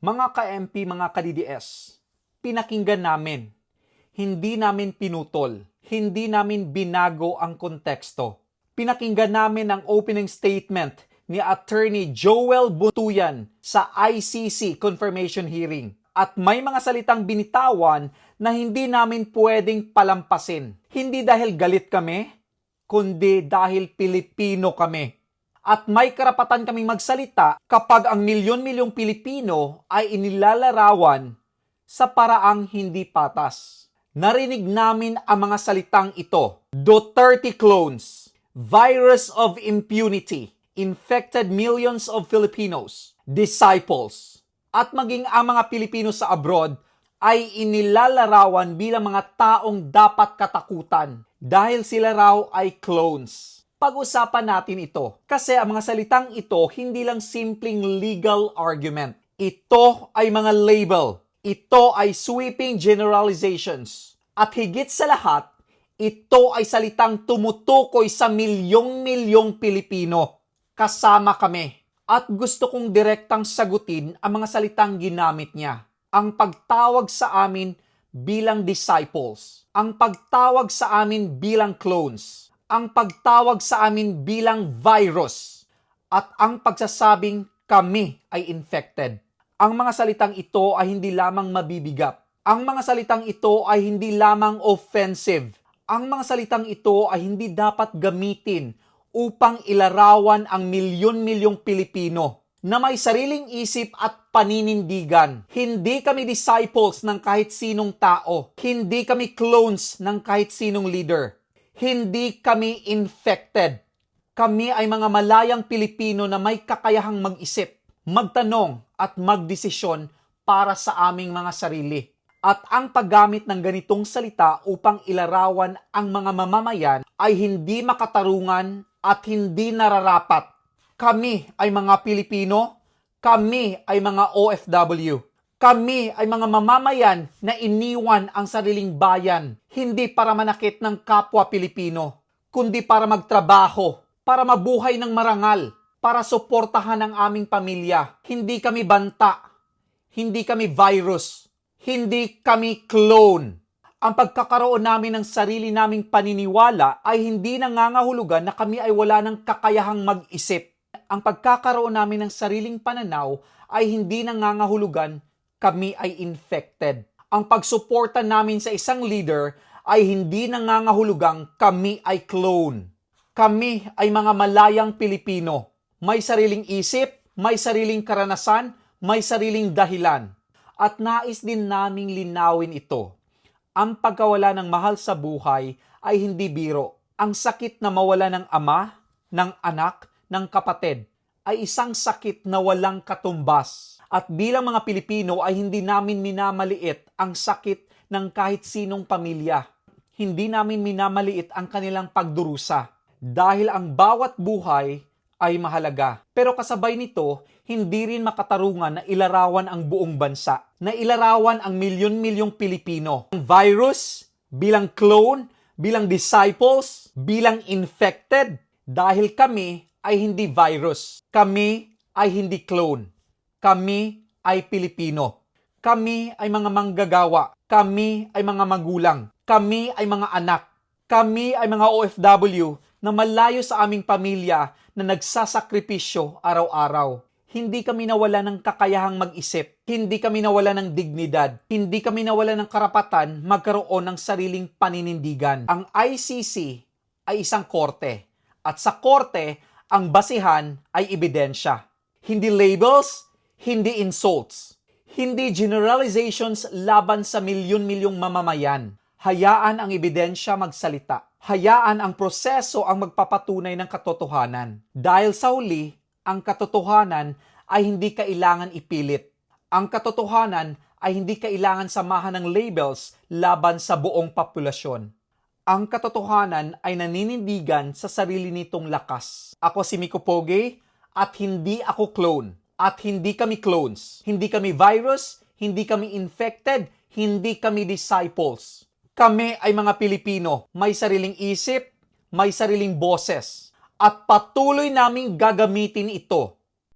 Mga ka-MP, mga ka-DDS, pinakinggan namin. Hindi namin pinutol. Hindi namin binago ang konteksto. Pinakinggan namin ang opening statement ni Attorney Joel Butuyan sa ICC confirmation hearing. At may mga salitang binitawan na hindi namin pwedeng palampasin. Hindi dahil galit kami, kundi dahil Pilipino kami. At may karapatan kaming magsalita kapag ang milyon-milyong Pilipino ay inilalarawan sa paraang hindi patas. Narinig namin ang mga salitang ito: Duterte clones, virus of impunity, infected millions of Filipinos, disciples, at maging ang mga Pilipino sa abroad ay inilalarawan bilang mga taong dapat katakutan dahil sila raw ay clones. Pag-usapan natin ito kasi ang mga salitang ito hindi lang simpleng legal argument. Ito ay mga label. Ito ay sweeping generalizations. At higit sa lahat, ito ay salitang tumutukoy sa milyong-milyong Pilipino. Kasama kami. At gusto kong direktang sagutin ang mga salitang ginamit niya. Ang pagtawag sa amin bilang disciples. Ang pagtawag sa amin bilang clones. Ang pagtawag sa amin bilang virus. At ang pagsasabing kami ay infected. Ang mga salitang ito ay hindi lamang mabibigat. Ang mga salitang ito ay hindi lamang offensive. Ang mga salitang ito ay hindi dapat gamitin upang ilarawan ang milyon-milyong Pilipino na may sariling isip at paninindigan. Hindi kami disciples ng kahit sinong tao. Hindi kami clones ng kahit sinong leader. Hindi kami infected. Kami ay mga malayang Pilipino na may kakayahang mag-isip, magtanong at magdesisyon para sa aming mga sarili. At ang paggamit ng ganitong salita upang ilarawan ang mga mamamayan ay hindi makatarungan at hindi nararapat. Kami ay mga Pilipino, kami ay mga OFW. Kami ay mga mamamayan na iniwan ang sariling bayan, hindi para manakit ng kapwa Pilipino, kundi para magtrabaho, para mabuhay ng marangal, para suportahan ang aming pamilya. Hindi kami banta, hindi kami virus, hindi kami clone. Ang pagkakaroon namin ng sarili naming paniniwala ay hindi nangangahulugan na kami ay wala ng kakayahang mag-isip. Ang pagkakaroon namin ng sariling pananaw ay hindi nangangahulugan kami ay infected. Ang pagsuporta namin sa isang leader ay hindi nangangahulugang kami ay clone. Kami ay mga malayang Pilipino. May sariling isip, may sariling karanasan, may sariling dahilan. At nais din naming linawin ito. Ang pagkawala ng mahal sa buhay ay hindi biro. Ang sakit na mawala ng ama, ng anak, ng kapatid ay isang sakit na walang katumbas. At bilang mga Pilipino ay hindi namin minamaliit ang sakit ng kahit sinong pamilya. Hindi namin minamaliit ang kanilang pagdurusa dahil ang bawat buhay ay mahalaga. Pero kasabay nito, hindi rin makatarungan na ilarawan ang buong bansa, na ilarawan ang milyon-milyong Pilipino. Ang virus, bilang clone, bilang disciples, bilang infected, dahil kami ay hindi virus. Kami ay hindi clone. Kami ay Pilipino. Kami ay mga manggagawa. Kami ay mga magulang. Kami ay mga anak. Kami ay mga OFW na malayo sa aming pamilya na nagsasakripisyo araw-araw. Hindi kami nawala ng kakayahang mag-isip. Hindi kami nawala ng dignidad. Hindi kami nawala ng karapatan magkaroon ng sariling paninindigan. Ang ICC ay isang korte. At sa korte, ang basihan ay ebidensya. Hindi labels, hindi insults. Hindi generalizations laban sa milyon-milyong mamamayan. Hayaan ang ebidensya magsalita. Hayaan ang proseso ang magpapatunay ng katotohanan. Dahil sa huli, ang katotohanan ay hindi kailangan ipilit. Ang katotohanan ay hindi kailangan samahan ng labels laban sa buong populasyon. Ang katotohanan ay naninindigan sa sarili nitong lakas. Ako si Miko Poge at hindi ako clone. At hindi kami clones. Hindi kami virus, hindi kami infected, hindi kami disciples. Kami ay mga Pilipino, may sariling isip, may sariling boses. At patuloy naming gagamitin ito